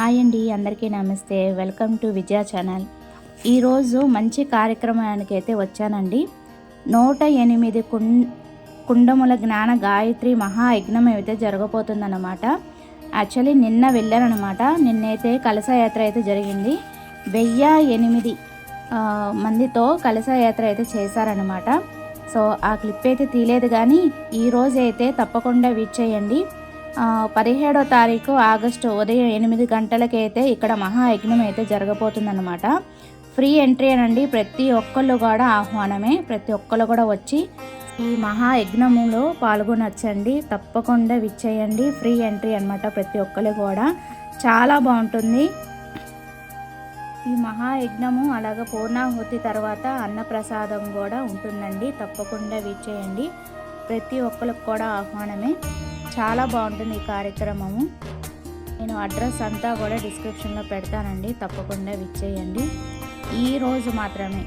Hi అండి, అందరికీ నమస్తే. Welcome to Vijaya channel. ఈరోజు మంచి కార్యక్రమానికి అయితే వచ్చానండి. 108 కుండముల జ్ఞాన గాయత్రి మహాయజ్ఞం అయితే జరగబోతుందన్నమాట. యాక్చువల్లీ నిన్న వెళ్ళానమాట. నిన్నైతే కలశయాత్ర అయితే జరిగింది. 1008 మందితో కలశయాత్ర అయితే చేశారనమాట. సో ఆ క్లిప్ అయితే తీయలేదు, కానీ ఈరోజు అయితే తప్పకుండా వీక్షేయండి. 17వ తారీఖు ఆగస్టు ఉదయం 8 గంటలకైతే ఇక్కడ మహాయజ్ఞం అయితే జరగబోతుందన్నమాట. ఫ్రీ ఎంట్రీ అనండి, ప్రతి ఒక్కళ్ళు కూడా ఆహ్వానమే. ప్రతి ఒక్కళ్ళు కూడా వచ్చి ఈ మహాయజ్ఞములో పాల్గొనొచ్చండి. తప్పకుండా విచ్చేయండి. ఫ్రీ ఎంట్రీ అనమాట. ప్రతి ఒక్కళ్ళు కూడా చాలా బాగుంటుంది ఈ మహాయజ్ఞము. అలాగే పూర్ణాహుతి తర్వాత అన్నప్రసాదం కూడా ఉంటుందండి. తప్పకుండా విచ్చేయండి. ప్రతి ఒక్కరికి కూడా ఆహ్వానమే. చాలా బాగుంటుంది ఈ కార్యక్రమము. నేను అడ్రస్ అంతా కూడా డిస్క్రిప్షన్లో పెడతానండి. తప్పకుండా విచ్చేయండి. ఈరోజు మాత్రమే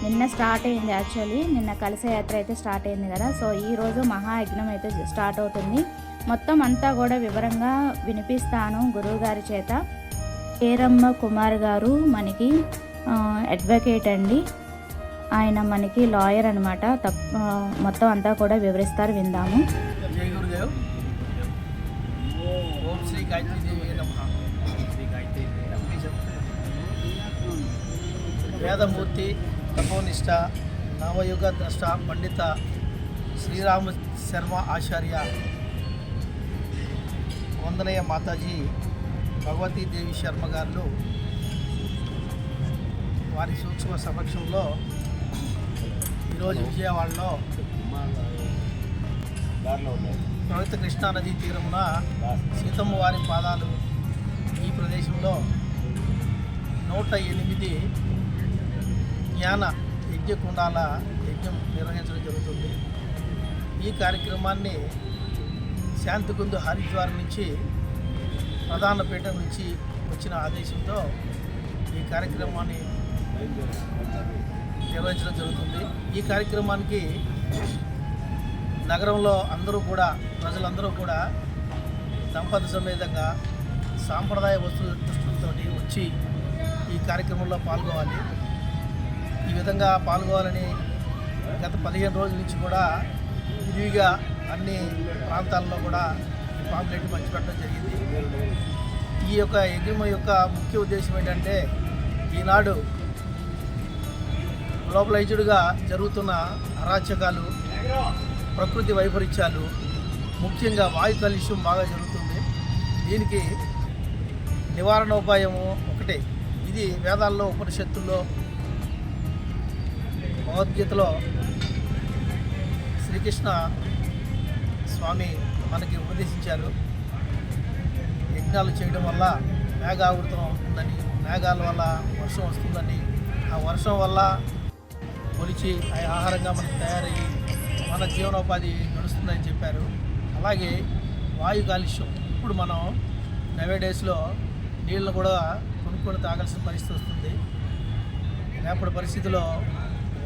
నిన్న స్టార్ట్ అయింది. యాక్చువల్లీ నిన్న కలశయాత్ర అయితే స్టార్ట్ అయింది కదా. సో ఈరోజు మహాయజ్ఞం అయితే స్టార్ట్ అవుతుంది. మొత్తం అంతా కూడా వివరంగా వినిపిస్తాను గురువుగారి చేత. పేరమ్మ కుమార్ గారు మనకి అడ్వకేట్ అండి. ఆయన మనకి లాయర్ అనమాట. మొత్తం అంతా కూడా వివరిస్తారు, విందాము. జై గురుదేవ్. ఓం శ్రీ గాయత్రీదేవి నమః. వేదమూర్తి, తపోనిష్ట, నవయుగ ద్రష్ట పండిత శ్రీరామ శర్మ ఆచార్య వందనీయ మాతాజీ భగవతీదేవి శర్మ గారు వారి సూక్ష్మ సమక్షంలో ఈరోజు విజయవాడలో పవిత్ర కృష్ణానదీ తీరమున సీతమ్మ వారి పాదాలు ఈ ప్రదేశంలో 108 జ్ఞాన యజ్ఞకుండాల యజ్ఞం నిర్వహించడం జరుగుతుంది. ఈ కార్యక్రమాన్ని శాంతికుందు హరిద్వార్ నుంచి ప్రధాన పీఠం నుంచి వచ్చిన ఆదేశంతో ఈ కార్యక్రమాన్ని నిర్వహించడం జరుగుతుంది. ఈ కార్యక్రమానికి నగరంలో ప్రజలందరూ కూడా దంపతి సమేతంగా సాంప్రదాయ దుస్తులతో వచ్చి ఈ కార్యక్రమంలో పాల్గొవాలి. ఈ విధంగా పాల్గొవాలని గత 15 రోజుల నుంచి కూడా విరివిగా అన్ని ప్రాంతాల్లో కూడా ఈ పాంప్లెట్ పంచిపెట్టడం జరిగింది. ఈ యొక్క యజ్ఞం యొక్క ముఖ్య ఉద్దేశం ఏంటంటే, ఈనాడు గ్లోబలైజ్డ్గా జరుగుతున్న అరాచకాలు, ప్రకృతి వైపరీత్యాలు, ముఖ్యంగా వాయు కాలుష్యం బాగా జరుగుతుంది. దీనికి నివారణోపాయము ఒకటే. ఇది వేదాల్లో, ఉపనిషత్తుల్లో, భగవద్గీతలో శ్రీకృష్ణ స్వామి మనకి ఉపదేశించారు. యజ్ఞాలు చేయడం వల్ల మేఘావృతం అవుతుందని, మేఘాల వల్ల వర్షం వస్తుందని, ఆ వర్షం వల్ల కొలిచి ఆహారంగా మనకు తయారయ్యి మన జీవనోపాధి నడుస్తుందని చెప్పారు. అలాగే వాయు కాలుష్యం, ఇప్పుడు మనం నవేడేస్లో నీళ్ళను కూడా కొనుక్కొని తాగాల్సిన పరిస్థితి వస్తుంది. రేపటి పరిస్థితిలో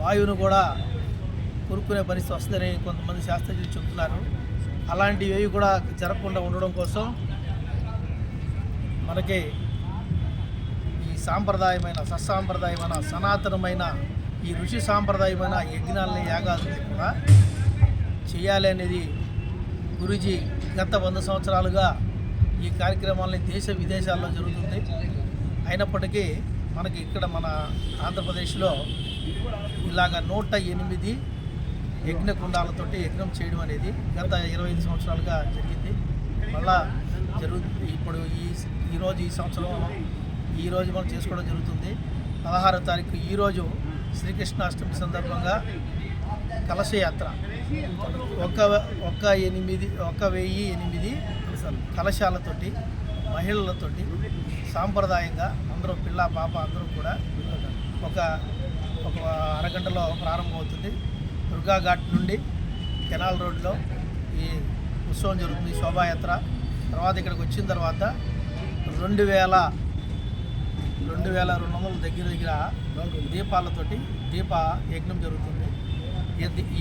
వాయువును కూడా కొనుక్కునే పరిస్థితి వస్తుందని కొంతమంది శాస్త్రజ్ఞులు చెబుతున్నారు. అలాంటివి కూడా జరగకుండా ఉండడం కోసం మనకి ఈ సాంప్రదాయమైన, సత్సాంప్రదాయమైన, సనాతనమైన ఈ ఋషి సాంప్రదాయమైన యజ్ఞాలని, యాగాలని కూడా చేయాలి అనేది గురూజీ గత 100 సంవత్సరాలుగా ఈ కార్యక్రమాలని దేశ విదేశాల్లో జరుగుతుంది. అయినప్పటికీ మనకి ఇక్కడ మన ఆంధ్రప్రదేశ్లో ఇలాగ 108 యజ్ఞకుండాలతోటి యజ్ఞం చేయడం అనేది గత 25 సంవత్సరాలుగా జరిగింది. మళ్ళా జరుగుతుంది. ఇప్పుడు ఈ సంవత్సరం ఈరోజు మనం చేసుకోవడం జరుగుతుంది. 16వ తారీఖు ఈరోజు శ్రీకృష్ణాష్టమి సందర్భంగా కలశయాత్ర 1008 కలశాలతోటి, మహిళలతోటి సాంప్రదాయంగా అందరూ, పిల్ల పాప అందరూ కూడా ఒక అరగంటలో ప్రారంభమవుతుంది. దుర్గాఘాట్ నుండి కెనాల్ రోడ్లో ఈ ఉత్సవం జరుగుతుంది, శోభాయాత్ర. తర్వాత ఇక్కడికి వచ్చిన తర్వాత 2200 దగ్గర దీపాలతోటి దీప యజ్ఞం జరుగుతుంది.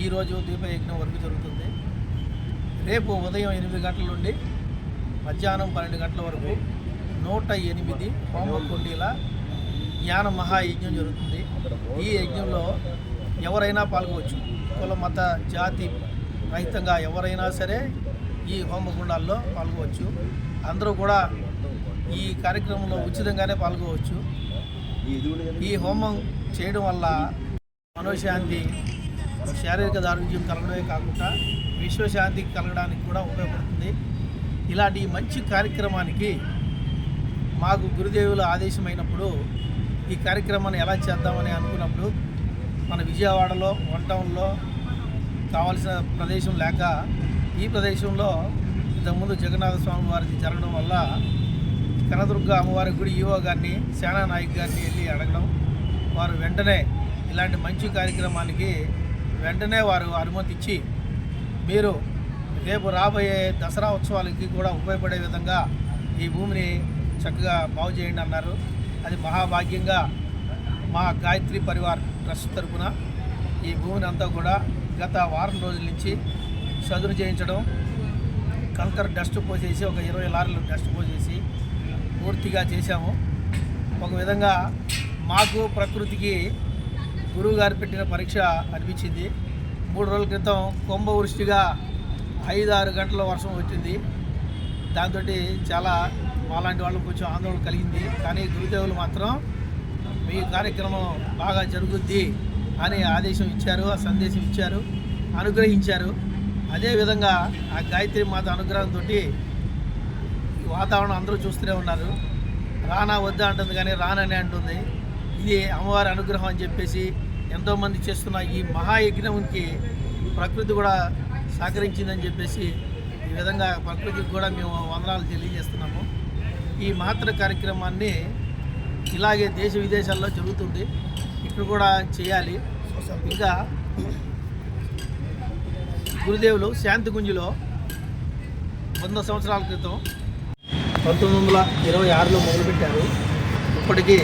ఈరోజు దీప యజ్ఞం వరకు జరుగుతుంది. రేపు ఉదయం 8 గంటల నుండి మధ్యాహ్నం 12 గంటల వరకు 108 హోమకుండీల జ్ఞాన మహాయజ్ఞం జరుగుతుంది. ఈ యజ్ఞంలో ఎవరైనా పాల్గొవచ్చు. కుల మత జాతి రహితంగా ఎవరైనా సరే ఈ హోమగుండాల్లో పాల్గొవచ్చు. అందరూ కూడా ఈ కార్యక్రమంలో ఉచితంగానే పాల్గొవచ్చు. ఈ హోమం చేయడం వల్ల మనోశాంతి, శారీరక ఆరోగ్యం కలగడమే కాకుండా విశ్వశాంతి కలగడానికి కూడా ఉపయోగపడుతుంది. ఇలాంటి మంచి కార్యక్రమానికి మాకు గురుదేవుల ఆదేశమైనప్పుడు ఈ కార్యక్రమాన్ని ఎలా చేద్దామని అనుకున్నప్పుడు మన విజయవాడలో వన్ టౌన్లో కావాల్సిన ప్రదేశం లేక ఈ ప్రదేశంలో ఇంతకుముందు జగన్నాథ స్వామి వారికి జరగడం వల్ల కనదుర్గ అమ్మవారి గుడి ఈవో గారిని, సేనా నాయక్ గారిని వెళ్ళి అడగడం, వారు వెంటనే ఇలాంటి మంచి కార్యక్రమానికి వెంటనే వారు అనుమతి ఇచ్చి మీరు రేపు రాబోయే దసరా ఉత్సవాలకి కూడా ఉపయోగపడే విధంగా ఈ భూమిని చక్కగా బాగు చేయండి అన్నారు. అది మహాభాగ్యంగా మా గాయత్రి పరివార్ ట్రస్ట్ తరఫున ఈ భూమిని అంతా కూడా గత వారం రోజుల నుంచి చదును చేయించడం, కంకర్ డస్ట్ పోసేసి ఒక 20 లారీలు డస్ట్ పోసేసి పూర్తిగా చేశాము. ఒక విధంగా మాకు ప్రకృతికి గురువు గారు పెట్టిన పరీక్ష అనిపించింది. 3 రోజుల క్రితం కుంభవృష్టిగా 5-6 గంటల వర్షం వచ్చింది. దాంతో చాలా మాలాంటి వాళ్ళకి కొంచెం ఆందోళన కలిగింది. కానీ గురుదేవులు మాత్రం మీ కార్యక్రమం బాగా జరుగుద్ది అని ఆదేశం ఇచ్చారు, ఆ సందేశం ఇచ్చారు, అనుగ్రహించారు. అదేవిధంగా ఆ గాయత్రి మాత అనుగ్రహంతో వాతావరణం అందరూ చూస్తూనే ఉన్నారు. రానా వద్దా అంటుంది కానీ రానని అంటుంది. ఇది అమ్మవారి అనుగ్రహం అని చెప్పేసి ఎంతోమంది చేస్తున్న ఈ మహాయజ్ఞంకి ప్రకృతి కూడా సహకరించిందని చెప్పేసి ఈ విధంగా ప్రకృతికి కూడా మేము వందనాలు తెలియజేస్తున్నాము. ఈ మహత్తర కార్యక్రమాన్ని ఇలాగే దేశ విదేశాల్లో జరుగుతుంది, ఇక్కడ కూడా చేయాలి. ఇంకా గురుదేవులు శాంతిగుంజిలో 100 సంవత్సరాల క్రితం 1926లో మొదలుపెట్టారు. ఇప్పటికీ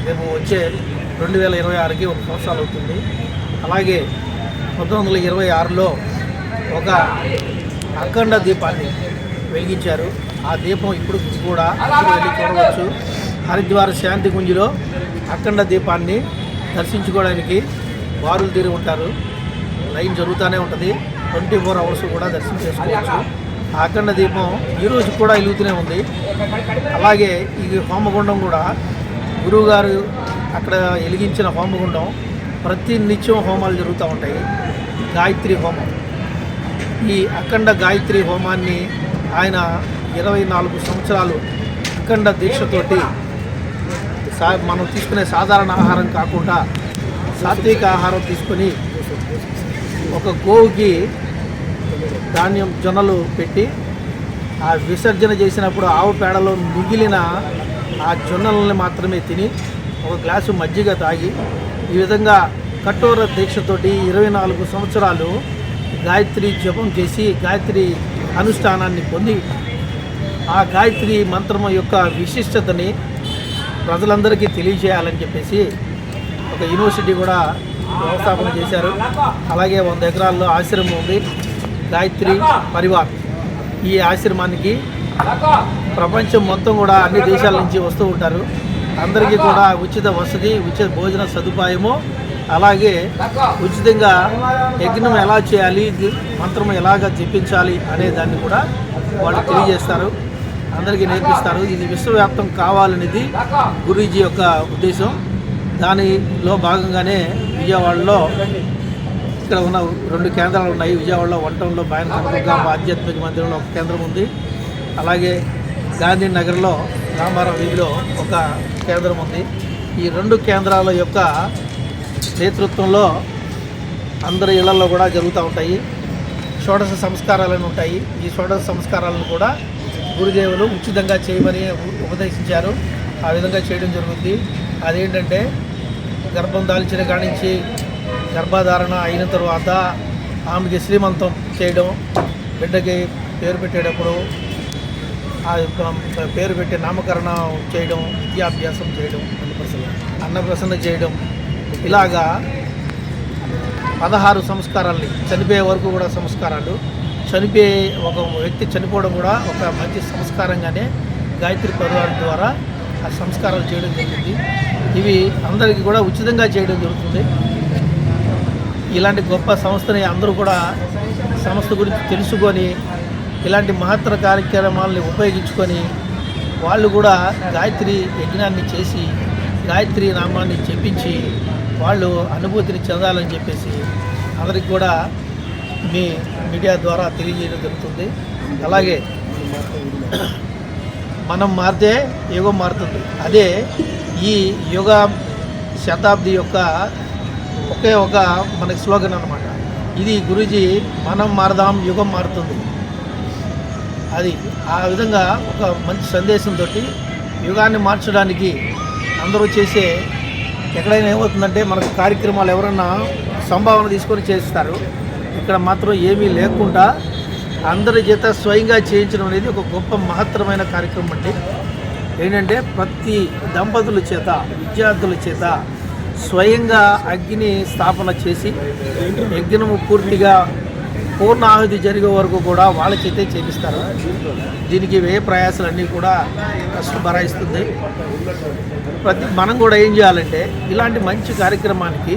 రేపు వచ్చే 2026కి 1 సంవత్సరాలు అవుతుంది. అలాగే 1926లో ఒక అఖండ దీపాన్ని వెలిగించారు. ఆ దీపం ఇప్పుడు కూడా వెళ్ళి చూడవచ్చు. హరిద్వార్ శాంతిగుంజిలో అఖండ దీపాన్ని దర్శించుకోవడానికి వారులు తీరి ఉంటారు. లైన్ జరుగుతూనే ఉంటుంది. 24 అవర్స్ కూడా దర్శనం చేసుకోవచ్చు. ఆ అఖండ దీపం ఈరోజు కూడా వెలుగుతూనే ఉంది. అలాగే ఈ హోమగుండం కూడా గురువుగారు అక్కడ వెలిగించిన హోమగుండం ప్రతి నిత్యం హోమాలు జరుగుతూ ఉంటాయి. గాయత్రి హోమం, ఈ అఖండ గాయత్రి హోమాన్ని ఆయన 24 సంవత్సరాలు అఖండ దీక్షతోటి మనం తీసుకునే సాధారణ ఆహారం కాకుండా సాత్విక ఆహారం తీసుకొని ఒక గోవుకి ధాన్యం జొన్నలు పెట్టి ఆ విసర్జన చేసినప్పుడు ఆవు పేడలో మిగిలిన ఆ జొన్నలని మాత్రమే తిని ఒక గ్లాసు మజ్జిగ తాగి ఈ విధంగా కఠోర దీక్షతోటి 24 సంవత్సరాలు గాయత్రి జపం చేసి గాయత్రి అనుష్ఠానాన్ని పొంది ఆ గాయత్రి మంత్రం యొక్క విశిష్టతని ప్రజలందరికీ తెలియజేయాలని చెప్పేసి ఒక యూనివర్సిటీ కూడా వ్యవస్థాపన చేశారు. అలాగే 100 ఎకరాల్లో ఆశ్రమం ఉంది, గాయత్రి పరివార్. ఈ ఆశ్రమానికి ప్రపంచం మొత్తం కూడా అన్ని దేశాల నుంచి వస్తూ ఉంటారు. అందరికీ కూడా ఉచిత వసతి, ఉచిత భోజన సదుపాయము, అలాగే ఉచితంగా యజ్ఞం ఎలా చేయాలి, మంత్రం ఎలాగ జపించాలి అనే దాన్ని కూడా వాళ్ళు తెలియజేస్తారు, అందరికీ నేర్పిస్తారు. ఇది విశ్వవ్యాప్తం కావాలనేది గురూజీ యొక్క ఉద్దేశం. దానిలో భాగంగానే విజయవాడలో ఇక్కడ ఉన్న 2 కేంద్రాలు ఉన్నాయి. విజయవాడలో వన్ టౌన్లో బాయనదుర్గ ఆధ్యాత్మిక మందిరంలో ఒక కేంద్రం ఉంది. అలాగే గాంధీనగర్లో రామారావు వీధిలో ఒక కేంద్రం ఉంది. ఈ 2 కేంద్రాల యొక్క నేతృత్వంలో అందరి ఇళ్లలో కూడా జరుగుతూ ఉంటాయి. షోడశ సంస్కారాలను ఉంటాయి. ఈ షోడశ సంస్కారాలను కూడా గురుదేవులు ఉచితంగా చేయమని ఉపదేశించారు. ఆ విధంగా చేయడం జరుగుతుంది. అదేంటంటే గర్భం దాల్చిన కాడి నుంచి గర్భధారణ అయిన తర్వాత ఆమెకి శ్రీమంతం చేయడం, బిడ్డకి పేరు పెట్టేటప్పుడు ఆ పేరు పెట్టి నామకరణం చేయడం, విద్యాభ్యాసం చేయడం, అన్నప్రసన్న చేయడం, ఇలాగా 16 సంస్కారాలని చనిపోయే వరకు కూడా సంస్కారాలు ఒక వ్యక్తి చనిపోవడం కూడా ఒక మంచి సంస్కారంగానే గాయత్రి పరివారం ద్వారా ఆ సంస్కారాలు చేయడం జరిగింది. ఇవి అందరికీ కూడా ఉచితంగా చేయడం జరుగుతుంది. ఇలాంటి గొప్ప సంస్థని అందరూ కూడా సంస్థ గురించి తెలుసుకొని ఇలాంటి మహత్తర కార్యక్రమాలని ఉపయోగించుకొని వాళ్ళు కూడా గాయత్రి యజ్ఞాన్ని చేసి గాయత్రి నామాన్ని జపించి వాళ్ళు అనుభూతిని చెందాలని చెప్పేసి అందరికి కూడా మీ మీడియా ద్వారా తెలియజేయడం జరుగుతుంది. అలాగే మనం మారితే యుగం మారుతుంది. అదే ఈ యుగ శతాబ్ది యొక్క ఒకే ఒక మనకి స్లోగన్ అన్నమాట. ఇది గురూజీ మనం మారదాం యుగం మారుతుంది. అది ఆ విధంగా ఒక మంచి సందేశంతో యుగాన్ని మార్చడానికి అందరూ చేసే ఎక్కడైనా ఏమవుతుందంటే మనకు కార్యక్రమాలు ఎవరన్నా సంభావన తీసుకొని చేస్తారు. ఇక్కడ మాత్రం ఏమీ లేకుండా అందరి చేత స్వయంగా చేయించడం అనేది ఒక గొప్ప మహత్తరమైన కార్యక్రమం అండి. ఏంటంటే ప్రతి దంపతుల చేత విద్యార్థుల చేత స్వయంగా అగ్ని స్థాపన చేసి యజ్ఞము పూర్తిగా పూర్ణాహుతి జరిగే వరకు కూడా వాళ్ళ చేతే చేపిస్తారు. దీనికి వ్యయ ప్రయాసాలన్నీ కూడా కష్టం భరాయిస్తుంది. మనం కూడా ఏం చేయాలంటే ఇలాంటి మంచి కార్యక్రమానికి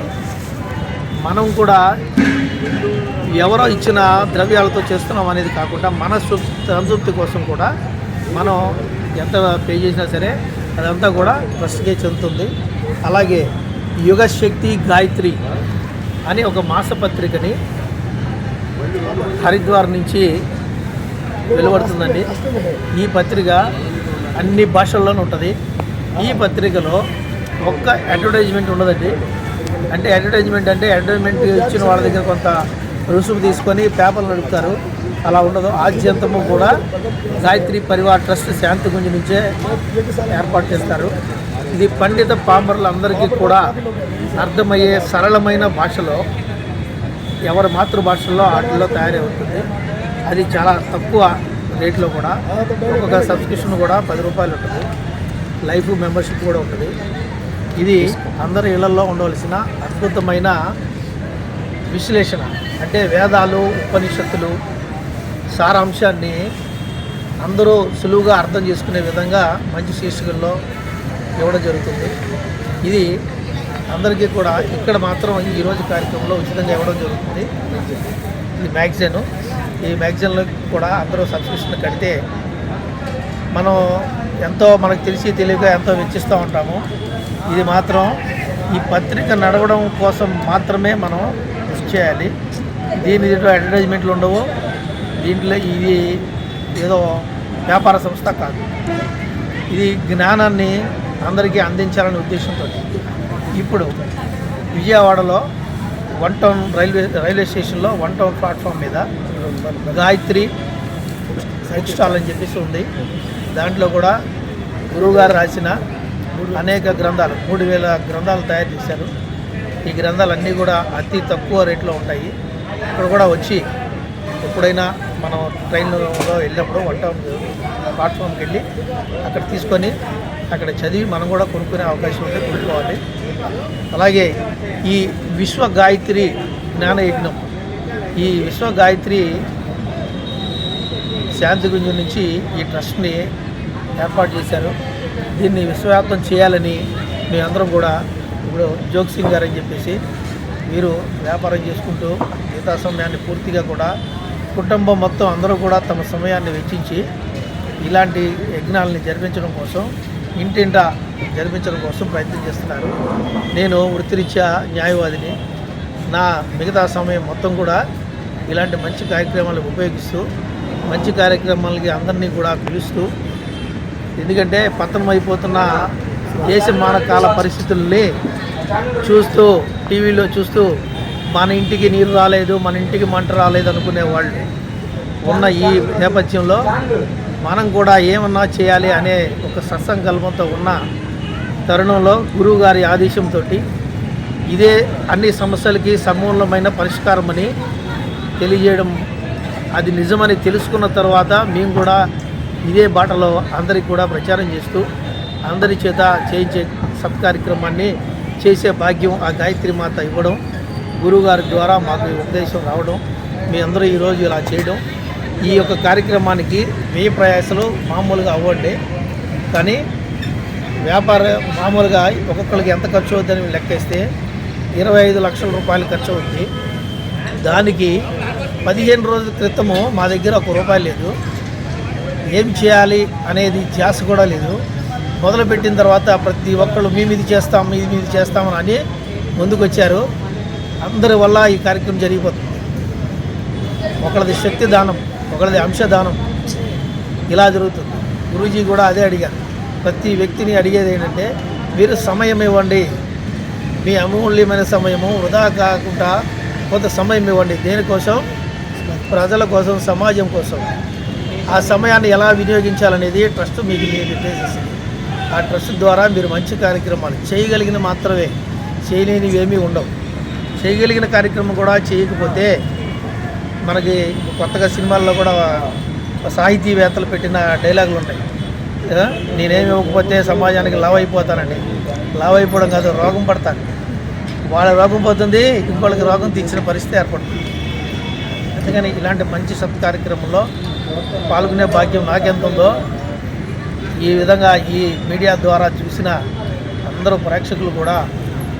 మనం కూడా ఎవరో ఇచ్చిన ద్రవ్యాలతో చేస్తున్నాం అనేది కాకుండా మన సంతృప్తి కోసం కూడా మనం ఎంత పే చేసినా సరే అదంతా కూడా ట్రస్ట్కే చెందుతుంది. అలాగే యుగశక్తి గాయత్రి అని ఒక మాసపత్రికని హరిద్వార్ నుంచి వెలువడుతుందండి. ఈ పత్రిక అన్ని భాషల్లోనూ ఉంటుంది. ఈ పత్రికలో ఒక్క అడ్వర్టైజ్మెంట్ ఉండదండి. అంటే అడ్వర్టైజ్మెంట్ ఇచ్చిన వాళ్ళ దగ్గర కొంత రుసుము తీసుకొని పేపర్లు నడుపుతారు. అలా ఉండదు. ఆద్యంతము కూడా గాయత్రి పరివార్ ట్రస్ట్ శాంతిగుంజ్ నుంచే ఏర్పాటు చేస్తారు. ఇది పండిత పామరులందరికీ కూడా అర్థమయ్యే సరళమైన భాషలో ఎవరి మాతృభాషల్లో వాటిల్లో తయారై ఉంటుంది. అది చాలా తక్కువ రేట్లో కూడా ఒక్కొక్క సబ్స్క్రిప్షన్ కూడా 10 రూపాయలు ఉంటుంది. లైఫ్ మెంబర్షిప్ కూడా ఉంటుంది. ఇది అందరి ఇళ్లలో ఉండవలసిన అద్భుతమైన విశ్లేషణ. అంటే వేదాలు ఉపనిషత్తులు సారాంశాన్ని అందరూ సులువుగా అర్థం చేసుకునే విధంగా మంచి శీర్షికల్లో ఇవ్వడం జరుగుతుంది. ఇది అందరికీ కూడా ఇక్కడ మాత్రం ఈరోజు కార్యక్రమంలో ఉచితంగా ఇవ్వడం జరుగుతుంది. ఇది మ్యాగజైన్. ఈ మ్యాగజైన్లో కూడా అందరూ సబ్స్క్రిప్షన్ కడితే మనం ఎంతో మనకు తెలియక ఎంతో వెచ్చిస్తూ ఉంటాము. ఇది మాత్రం ఈ పత్రిక నడవడం కోసం మాత్రమే మనం కృషి చేయాలి. దీంట్లో అడ్వర్టైజ్మెంట్లు ఉండవు. దీంట్లో ఇది ఏదో వ్యాపార సంస్థ కాదు. ఇది జ్ఞానాన్ని అందరికీ అందించాలనే ఉద్దేశంతో ఇప్పుడు విజయవాడలో 1 టౌన్ రైల్వే స్టేషన్లో 1 టౌన్ ప్లాట్ఫామ్ మీద గాయత్రి బుక్ స్టాల్ అని చెప్పేసి ఉంది. దాంట్లో కూడా గురువుగారు రాసిన అనేక గ్రంథాలు 3000 గ్రంథాలు తయారు చేశారు. ఈ గ్రంథాలన్నీ కూడా అతి తక్కువ రేట్లో ఉంటాయి. ఇక్కడ కూడా వచ్చి ఎప్పుడైనా మనం ట్రైన్లో వెళ్ళినప్పుడు 1 టౌన్ ప్లాట్ఫామ్కి వెళ్ళి అక్కడ తీసుకొని అక్కడ చదివి మనం కూడా కొనుక్కునే అవకాశం ఉంటే కొనుక్కోవాలి. అలాగే ఈ విశ్వ గాయత్రి జ్ఞానయజ్ఞం, ఈ విశ్వ గాయత్రి శాంతిగుంజ్ నుంచి ఈ ట్రస్ట్ని ఏర్పాటు చేశారు. దీన్ని విశ్వవ్యాప్తం చేయాలని మేమందరం కూడా ఇప్పుడు జోగ్ సింగ్ గారు అని చెప్పేసి వీరు వ్యాపారం చేసుకుంటూ మిగతా సమయాన్ని పూర్తిగా కూడా కుటుంబం మొత్తం అందరూ కూడా తమ సమయాన్ని వెచ్చించి ఇలాంటి యజ్ఞాలని జరిపించడం కోసం ఇంటింటా జరిపించడం కోసం ప్రయత్నం చేస్తున్నారు. నేను వృత్తిరీత్యా న్యాయవాదిని. నా మిగతా సమయం మొత్తం కూడా ఇలాంటి మంచి కార్యక్రమాలు ఉపయోగిస్తూ మంచి కార్యక్రమాలకి అందరినీ కూడా పిలుస్తూ, ఎందుకంటే పతనమైపోతున్న దేశమానకాల పరిస్థితుల్ని చూస్తూ టీవీలో చూస్తూ మన ఇంటికి నీరు రాలేదు, మన ఇంటికి మంట రాలేదు అనుకునే వాళ్ళు ఉన్న ఈ నేపథ్యంలో మనం కూడా ఏమన్నా చేయాలి అనే ఒక సత్సంకల్పంతో ఉన్న తరుణంలో గురువుగారి ఆదేశంతో ఇదే అన్ని సమస్యలకి సమూలమైన పరిష్కారం అని తెలియజేయడం, అది నిజమని తెలుసుకున్న తర్వాత మేము కూడా ఇదే బాటలో అందరికి కూడా ప్రచారం చేస్తూ అందరి చేత చేయించే సత్కార్యక్రమాన్ని చేసే భాగ్యం ఆ గాయత్రి మాత ఇవ్వడం, గురువుగారి ద్వారా మాకు ఉపదేశం రావడం, మీ అందరూ ఈరోజు ఇలా చేయడం ఈ యొక్క కార్యక్రమానికి వ్యయ ప్రయాసాలు మామూలుగా అవ్వండి, కానీ వ్యాపార మామూలుగా ఒక్కొక్కరికి ఎంత ఖర్చు అవుతుందని లెక్కేస్తే 25 లక్షల రూపాయలు ఖర్చు అవుతుంది. దానికి 15 రోజుల క్రితము మా దగ్గర ₹1 లేదు, ఏం చేయాలి అనేది ధ్యాస కూడా లేదు. మొదలుపెట్టిన తర్వాత ప్రతి ఒక్కళ్ళు మేము ఇది చేస్తామని అని ముందుకు వచ్చారు. అందరి వల్ల ఈ కార్యక్రమం జరిగిపోతుంది. ఒకళ్ళది శక్తి దానం, ఒకళ్ళది అంశదానం, ఇలా జరుగుతుంది. గురూజీ కూడా అదే అడిగారు. ప్రతి వ్యక్తిని అడిగేది ఏంటంటే మీరు సమయం ఇవ్వండి, మీ అమూల్యమైన సమయము వృధా కాకుండా కొంత సమయం ఇవ్వండి. దేనికోసం? ప్రజల కోసం, సమాజం కోసం. ఆ సమయాన్ని ఎలా వినియోగించాలనేది ట్రస్ట్ మీకు నిర్దేశిస్తుంది. ఆ ట్రస్ట్ ద్వారా మీరు మంచి కార్యక్రమాలు చేయగలిగిన మాత్రమే, చేయలేనివి ఏమీ ఉండవు. చేయగలిగిన కార్యక్రమం కూడా చేయకపోతే మనకి కొత్తగా సినిమాల్లో కూడా సాహితీవేత్తలు పెట్టిన డైలాగులు ఉంటాయి. నేనేమి ఇవ్వకపోతే సమాజానికి లావ్ అయిపోతానండి. లావ్ అయిపోవడం కాదు, రోగం పడతాను. వాళ్ళ రోగం పోతుంది, ఇంకోళ్ళకి రోగం తీర్చిన పరిస్థితి ఏర్పడుతుంది. అందుకని ఇలాంటి మంచి సత్ కార్యక్రమంలో పాల్గొనే భాగ్యం నాకెంత ఉందో, ఈ విధంగా ఈ మీడియా ద్వారా చూసిన అందరూ ప్రేక్షకులు కూడా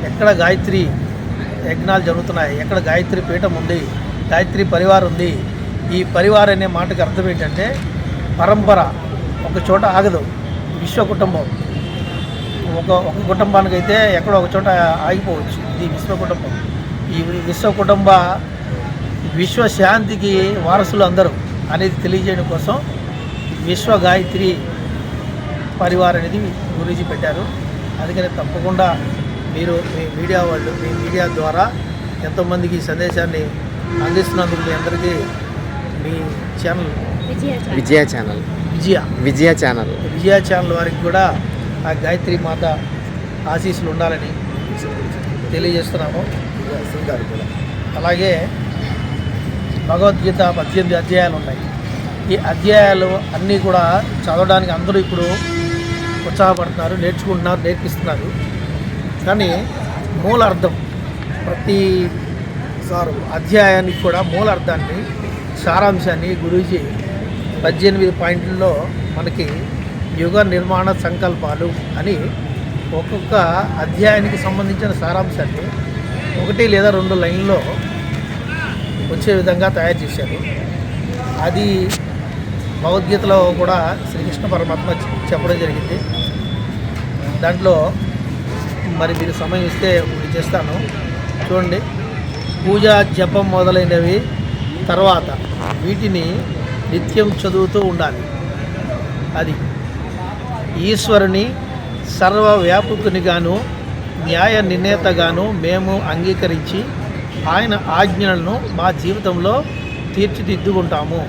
ఎక్కడ గాయత్రి యజ్ఞాలు జరుగుతున్నాయి, ఎక్కడ గాయత్రి పీఠం ఉంది, గాయత్రి పరివారం ఉంది. ఈ పరివారం అనే మాటకు అర్థం ఏంటంటే పరంపర ఒక చోట ఆగదు. విశ్వ కుటుంబం ఒక కుటుంబానికైతే ఎక్కడో ఒక చోట ఆగిపోవచ్చు. ఇది విశ్వ కుటుంబం. ఈ విశ్వ కుటుంబ విశ్వశాంతికి వారసులు అందరూ అనేది తెలియజేయడం కోసం విశ్వ గాయత్రి పరివారం అనేది గురూజీ పెట్టారు. అందుకని తప్పకుండా మీరు మీ మీడియా వాళ్ళు, మీ మీడియా ద్వారా ఎంతోమందికి ఈ సందేశాన్ని అందిస్తున్నందుకు మీ అందరికీ మీ ఛానల్ విజయ ఛానల్ వారికి కూడా ఆ గాయత్రి మాత ఆశీస్సులు ఉండాలని తెలియజేస్తున్నాము. అలాగే భగవద్గీత 18 అధ్యాయాలు ఉన్నాయి. ఈ అధ్యాయాలు అన్నీ కూడా చదవడానికి అందరూ ఇప్పుడు ఉత్సాహపడుతున్నారు, నేర్చుకుంటున్నారు, నేర్పిస్తున్నారు. కానీ మూల అర్థం ప్రతి అధ్యాయానికి కూడా మూల అర్థాన్ని, సారాంశాన్ని గురూజీ 18 పాయింట్లలో మనకి యుగ నిర్మాణ సంకల్పాలు అని ఒక్కొక్క అధ్యాయానికి సంబంధించిన సారాంశాన్ని 1 లేదా 2 లైన్లో వచ్చే విధంగా తయారు చేశారు. అది భగవద్గీతలో కూడా శ్రీకృష్ణ పరమాత్మ చెప్పడం జరిగింది. దాంట్లో మరి మీరు సమయం ఇస్తే ఒకటి చేస్తాను చూడండి. పూజ, జపం మొదలైనవి తర్వాత వీటిని నిత్యం చదువుతూ ఉండాలి. అది ఈశ్వరుని సర్వవ్యాపకునిగాను న్యాయ నిర్ణేతగాను మేము అంగీకరించి ఆయన ఆజ్ఞలను మా జీవితంలో తీర్చిదిద్దుకుంటాము.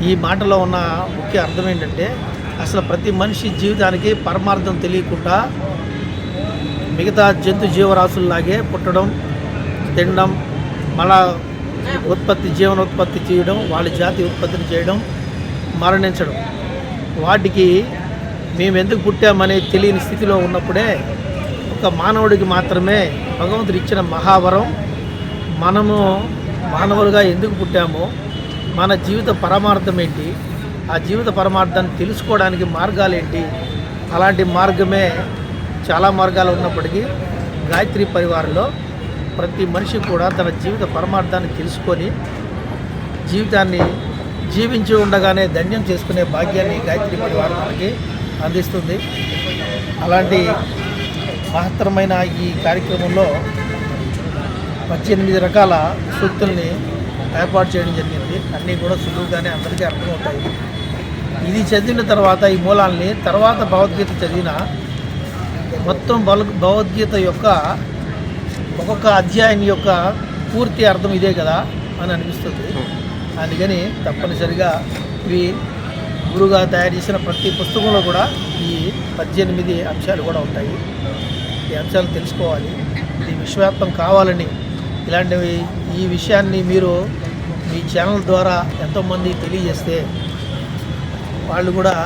ఈ మాటలో ఉన్న ముఖ్య అర్థం ఏంటంటే అసలు ప్రతి మనిషి జీవితానికి పరమార్థం తెలియకుండా మిగతా జంతు జీవరాశుల్లాగే పుట్టడం, తినడం, మళ్ళా జీవనోత్పత్తి చేయడం, వాళ్ళ జాతి ఉత్పత్తిని చేయడం, మరణించడం, వాటికి మేము ఎందుకు పుట్టామనే తెలియని స్థితిలో ఉన్నప్పుడే ఒక మానవుడికి మాత్రమే భగవంతుడు ఇచ్చిన మహావరం మనము మానవులుగా ఎందుకు పుట్టామో, మన జీవిత పరమార్థం ఏంటి, ఆ జీవిత పరమార్థాన్ని తెలుసుకోవడానికి మార్గాలేంటి, అలాంటి మార్గమే చాలా మార్గాలు ఉన్నప్పటికీ గాయత్రి పరివారంలో ప్రతి మనిషి కూడా తన జీవిత పరమార్థాన్ని తెలుసుకొని జీవితాన్ని జీవించి ఉండగానే ధన్యం చేసుకునే భాగ్యాన్ని గాయత్రి పరివారం మనకి అందిస్తుంది. అలాంటి మహత్తరమైన ఈ కార్యక్రమంలో 18 రకాల సూక్తుల్ని ఏర్పాటు చేయడం జరిగింది. అన్నీ కూడా సులువుగానే అందరికీ అర్థమవుతాయి. ఇది చదివిన తర్వాత ఈ మూలాల్ని తర్వాత భగవద్గీత చదివిన మొత్తం భగవద్గీత యొక్క ఒక్కొక్క అధ్యాయం యొక్క పూర్తి అర్థం ఇదే కదా అని అనిపిస్తుంది. అందుకని తప్పనిసరిగా ఇవి గురువుగా తయారు చేసిన ప్రతి పుస్తకంలో కూడా ఈ 18 అంశాలు కూడా ఉంటాయి. ఈ అంశాలు తెలుసుకోవాలి. ఇది విశ్వవ్యాప్తం కావాలని ఇలాంటివి ఈ విషయాన్ని మీరు మీ ఛానల్ ద్వారా ఎంతోమంది తెలియజేస్తే వాళ్ళు కూడా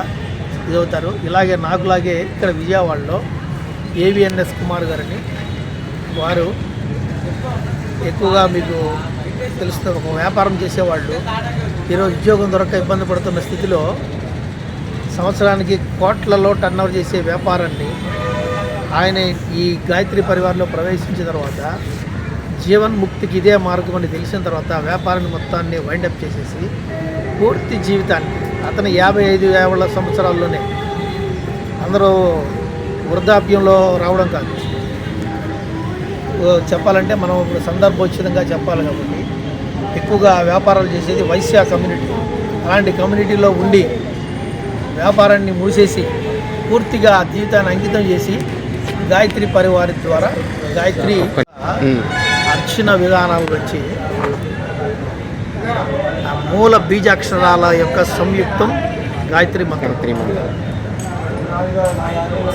ఇదవుతారు. ఇలాగే నాకులాగే ఇక్కడ విజయవాడలో ఏవిఎన్ఎస్ కుమార్ గారని వారు ఎక్కువగా మీకు తెలుస్తున్న ఒక వ్యాపారం చేసేవాళ్ళు. ఈరోజు ఉద్యోగం దొరక్క ఇబ్బంది పడుతున్న స్థితిలో సంవత్సరానికి కోట్లలో టర్నోవర్ చేసే వ్యాపారాన్ని ఆయన ఈ గాయత్రి పరివారంలో ప్రవేశించిన తర్వాత జీవన్ముక్తికి ఇదే మార్గం అని తెలిసిన తర్వాత వ్యాపారాన్ని మొత్తాన్ని వైండప్ చేసేసి పూర్తి జీవితాన్ని అతను 55 సంవత్సరాల్లోనే అందరూ వృద్ధాప్యంలో రావడం కాదు, చెప్పాలంటే మనం ఇప్పుడు సందర్భోచితంగా చెప్పాలి కాబట్టి ఎక్కువగా వ్యాపారాలు చేసేది వైశ్య కమ్యూనిటీ. అలాంటి కమ్యూనిటీలో ఉండి వ్యాపారాన్ని మూసేసి పూర్తిగా జీవితాన్ని అంకితం చేసి గాయత్రి పరివారి ద్వారా గాయత్రి అర్చన విధానాల నుంచి ఆ మూల బీజాక్షరాల యొక్క సంయుక్తం గాయత్రి మంత్రం,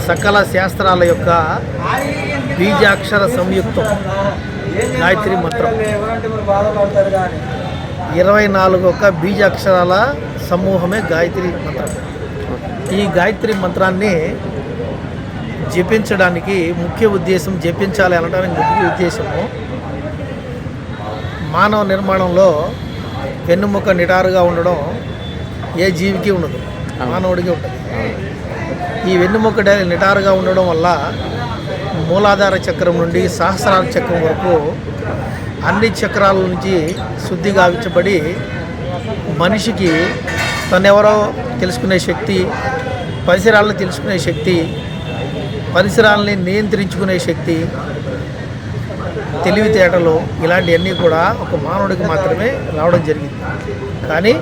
సకల శాస్త్రాల యొక్క బీజాక్షర సంయుక్తం గాయత్రి మంత్రం, 24 బీజాక్షరాల సమూహమే గాయత్రి మంత్రం. ఈ గాయత్రి మంత్రాన్ని జపించడానికి ముఖ్య ఉద్దేశం, జపించాలి అనడానికి ముఖ్య ఉద్దేశము మానవ నిర్మాణంలో వెన్నుముక నిటారుగా ఉండడం ఏ జీవికి ఉండదు, మానవుడికి ఉంటుంది. ఈ వెన్నుముక నిటారుగా ఉండడం వల్ల మూలాధార చక్రం నుండి సహస్రార చక్రం వరకు అన్ని చక్రాల నుంచి శుద్ధి గావించబడి మనిషికి తనెవరో తెలుసుకునే శక్తి, పరిసరాలను తెలుసుకునే శక్తి, పరిసరాలని నియంత్రించుకునే శక్తి, తెలివితేటలు ఇలాంటివన్నీ కూడా ఒక మానవుడికి మాత్రమే రావడం జరిగింది. కానీ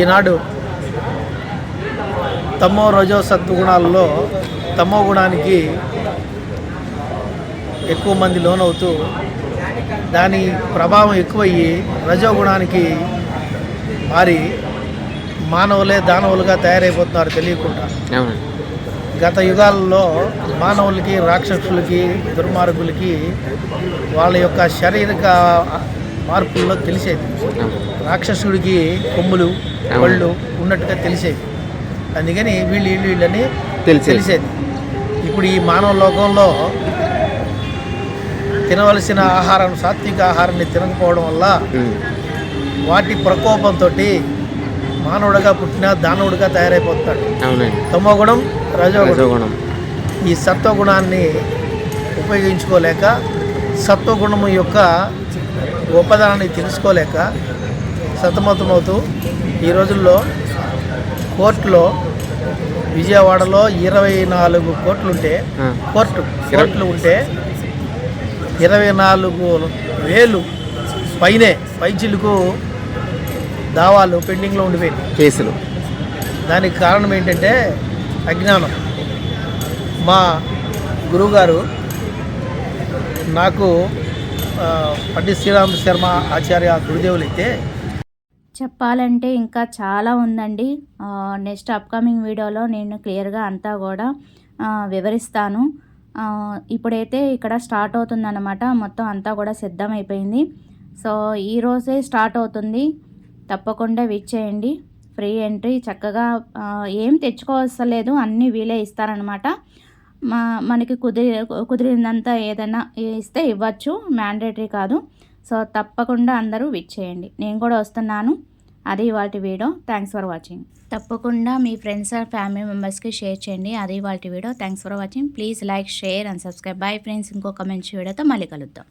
ఈనాడు తమో రజో సత్వగుణాలలో తమో గుణానికి ఎక్కువ మంది లోనవుతూ దాని ప్రభావం ఎక్కువయ్యి రజోగుణానికి మారి మానవులే దానవులుగా తయారైపోతున్నారు తెలియకుండా. గత యుగాలలో మానవులకి, రాక్షసులకి, దుర్మార్గులకి వాళ్ళ యొక్క శారీరక మార్పుల్లో తెలిసేది. రాక్షసుడికి కొమ్ములు, కళ్ళు ఉన్నట్టుగా తెలిసేది, అందుకని వీళ్ళని తెలిసేది. ఇప్పుడు ఈ మానవ లోకంలో తినవలసిన ఆహారం, సాత్విక ఆహారాన్ని తినకపోవడం వల్ల వాటి ప్రకోపంతో మానవుడిగా పుట్టిన దానవుడిగా తయారైపోతాడు. తమోగుణం, రజోగుణం. ఈ సత్వగుణాన్ని ఉపయోగించుకోలేక, సత్వగుణము యొక్క గొప్పదనాన్ని తెలుసుకోలేక సతమతమవుతూ ఈ రోజుల్లో కోర్టులో విజయవాడలో 24 కోర్టులు ఉంటే 24,000 పైచిలకు దావాలు పెండింగ్లో ఉండిపోయింది, కేసులు. దానికి కారణం ఏంటంటే అజ్ఞానం. మా గురువుగారు నాకు పండిత్ శ్రీరామ్ శర్మ ఆచార్య గురుదేవులు అయితే చెప్పాలంటే ఇంకా చాలా ఉందండి. నెక్స్ట్ అప్కమింగ్ వీడియోలో నేను క్లియర్గా అంతా కూడా వివరిస్తాను. ఇప్పుడైతే ఇక్కడ స్టార్ట్ అవుతుందన్నమాట, మొత్తం అంతా కూడా సిద్ధమైపోయింది. సో ఈరోజే స్టార్ట్ అవుతుంది, తప్పకుండా విచ్ చేయండి. ఫ్రీ ఎంట్రీ, చక్కగా ఏం తెచ్చుకోవసలేదు, అన్నీ వీలే ఇస్తారనమాట. మనకి కుదిరినంత ఏదైనా ఇస్తే ఇవ్వచ్చు, మ్యాండేటరీ కాదు. సో తప్పకుండా అందరూ విచ్ చేయండి, నేను కూడా వస్తున్నాను. అది ఇవాల్టి వీడియో. Thanks for watching. తప్పకుండా మీ ఫ్రెండ్స్ ఆర్ ఫ్యామిలీ మెంబర్స్కి షేర్ చేయండి. అది ఇవాల్టి video. Thanks for watching. Please like, share and subscribe. Bye friends. ఇంకొక మంచి వీడియోతో మళ్ళీ కలుద్దాం.